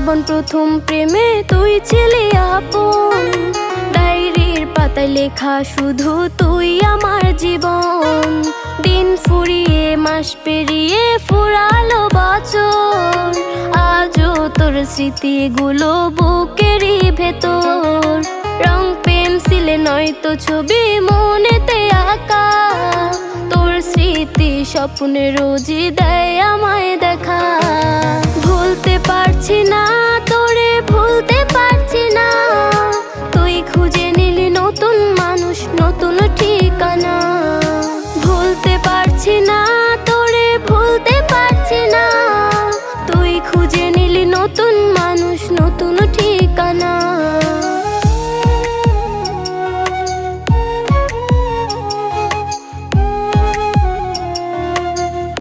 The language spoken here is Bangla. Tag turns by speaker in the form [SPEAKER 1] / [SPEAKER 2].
[SPEAKER 1] জীবন প্রথম প্রেমে তুই ছিলি আপন, ডায়েরির পাতায় লেখা শুধু তুই আমার জীবন। দিন ফুরিয়ে মাস পেরিয়ে ফুরালো বছর, আজও তোর স্মৃতিগুলো বুকেরই ভেতর। রং পেন্সিলে নয়তো ছবি মনেতে আঁকা, তোর স্মৃতি স্বপ্নে রোজই দেয় আমায় দেখা। ভুলতে পারছি না তোরে, ভুলতে পারছি না, তুই খুঁজে নিলি নতুন মানুষ, নতুন ঠিকানা। ভুলতে পারছি না